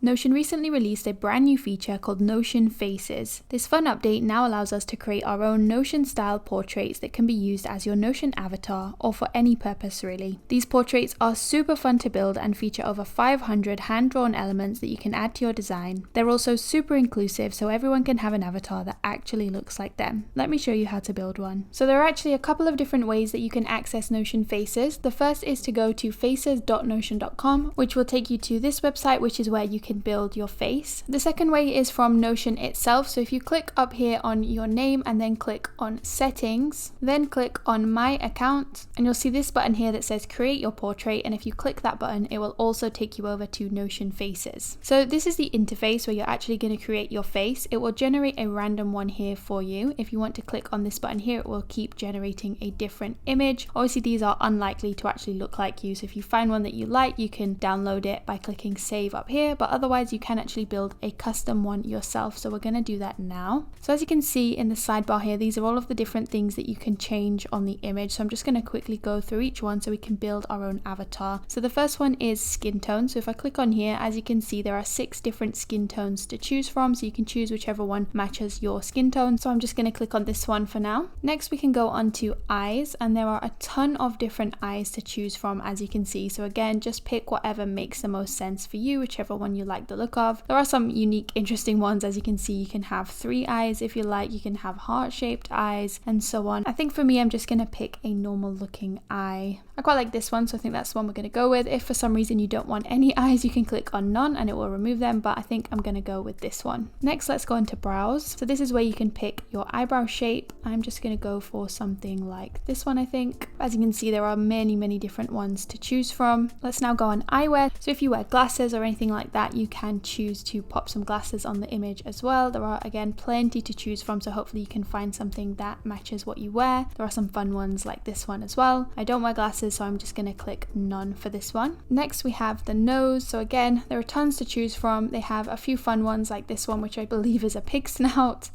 Notion recently released a brand new feature called Notion Faces. This fun update now allows us to create our own Notion-style portraits that can be used as your Notion avatar or for any purpose really. These portraits are super fun to build and feature over 500 hand-drawn elements that you can add to your design. They're also super inclusive, so everyone can have an avatar that actually looks like them. Let me show you how to build one. So there are actually a couple of different ways that you can access Notion Faces. The first is to go to faces.notion.com, which will take you to this website, which is where you can build your face. The second way is from Notion itself. So if you click up here on your name and then click on settings, then click on my account, and you'll see this button here that says create your portrait. And if you click that button, it will also take you over to Notion Faces. So this is the interface where you're actually going to create your face. It will generate a random one here for you. If you want to click on this button here, it will keep generating a different image. Obviously these are unlikely to actually look like you. So if you find one that you like, you can download it by clicking save up here, but otherwise you can actually build a custom one yourself. So we're going to do that now. So as you can see in the sidebar here, these are all of the different things that you can change on the image. So I'm just going to quickly go through each one so we can build our own avatar. So the first one is skin tone. So if I click on here, as you can see, there are 6 different skin tones to choose from. So you can choose whichever one matches your skin tone. So I'm just going to click on this one for now. Next, we can go on to eyes, and there are a ton of different eyes to choose from, as you can see. So again, just pick whatever makes the most sense for you, whichever one you like the look of. There are some unique, interesting ones. As you can see, you can have 3 eyes if you like, you can have heart-shaped eyes, and so on. I think for me, I'm just going to pick a normal looking eye. I quite like this one, so I think that's the one we're going to go with. If for some reason you don't want any eyes, you can click on none and it will remove them, but I think I'm going to go with this one. Next, let's go into brows. So this is where you can pick your eyebrow shape. I'm just going to go for something like this one, I think. As you can see, there are many different ones to choose from. Let's now go on eyewear. So if you wear glasses or anything like that, you can choose to pop some glasses on the image as well. There are, again, plenty to choose from, so hopefully you can find something that matches what you wear. There are some fun ones like this one as well. I don't wear glasses, so I'm just going to click none for this one. Next, we have the nose. So again, there are tons to choose from. They have a few fun ones like this one, which I believe is a pig snout.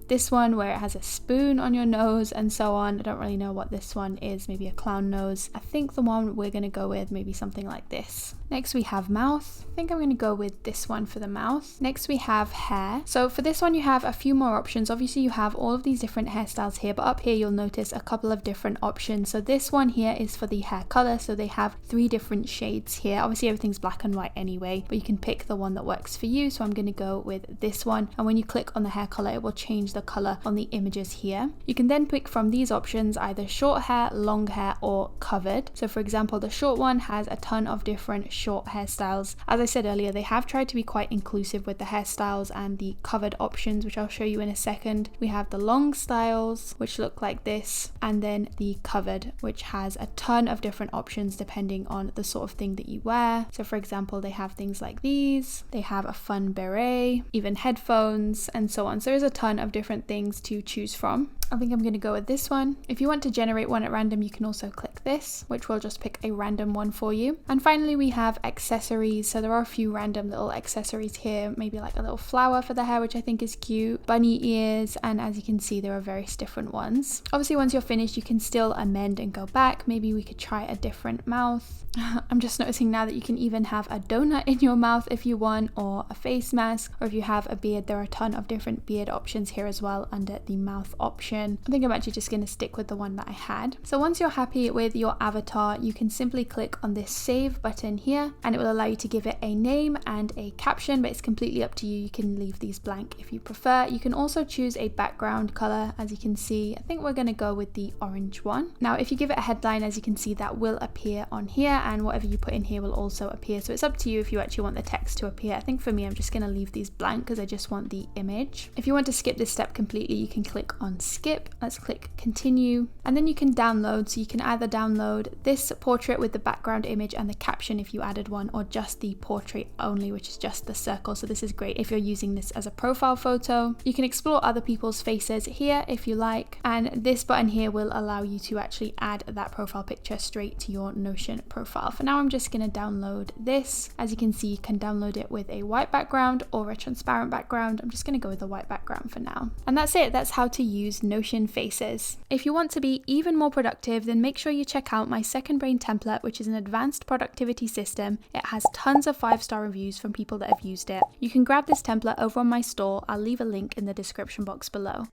This one where it has a spoon on your nose and so on. I don't really know what this one is, maybe a clown nose. I think the one we're going to go with maybe something like this. Next, we have mouth. I think I'm going to go with this one for the mouth. Next, we have hair. So for this one, you have a few more options. Obviously, you have all of these different hairstyles here, but up here, you'll notice a couple of different options. So this one here is for the hair color. So they have 3 different shades here. Obviously, everything's black and white anyway, but you can pick the one that works for you. So I'm going to go with this one. And when you click on the hair color, it will change the color on the images here. You can then pick from these options either short hair, long hair, or covered. So for example, the short one has a ton of different short hairstyles. As I said earlier, they have tried to be quite inclusive with the hairstyles and the covered options, which I'll show you in a second. We have the long styles, which look like this, and then the covered, which has a ton of different options depending on the sort of thing that you wear. So for example, they have things like these, they have a fun beret, even headphones, and so on. So there's a ton of different things to choose from. I think I'm going to go with this one. If you want to generate one at random, you can also click this, which will just pick a random one for you. And finally, we have accessories. So there are a few random little accessories here, maybe like a little flower for the hair, which I think is cute, bunny ears, and as you can see, there are various different ones. Obviously, once you're finished, you can still amend and go back. Maybe we could try a different mouth. I'm just noticing now that you can even have a donut in your mouth if you want, or a face mask, or if you have a beard, there are a ton of different beard options here as well under the mouth option. I think I'm actually just going to stick with the one that I had. So once you're happy with your avatar, you can simply click on this save button here, and it will allow you to give it a name and a caption, but it's completely up to you. You can leave these blank if you prefer. You can also choose a background color. As you can see, I think we're going to go with the orange one. Now, if you give it a headline, as you can see, that will appear on here, and whatever you put in here will also appear. So it's up to you if you actually want the text to appear. I think for me, I'm just going to leave these blank because I just want the image. If you want to skip this step completely, you can click on skip. Let's click continue, and then you can download. So you can either download this portrait with the background image and the caption if you added one, or just the portrait only, which is just the circle. So this is great if you're using this as a profile photo. You can explore other people's faces here if you like, and this button here will allow you to actually add that profile picture straight to your Notion profile. For now, I'm just going to download this. As you can see, you can download it with a white background or a transparent background. I'm just going to go with the white background for now. And that's it. That's how to use Notion Notion Faces. If you want to be even more productive, then make sure you check out my Second Brain template, which is an advanced productivity system. It has tons of 5-star reviews from people that have used it. You can grab this template over on my store. I'll leave a link in the description box below.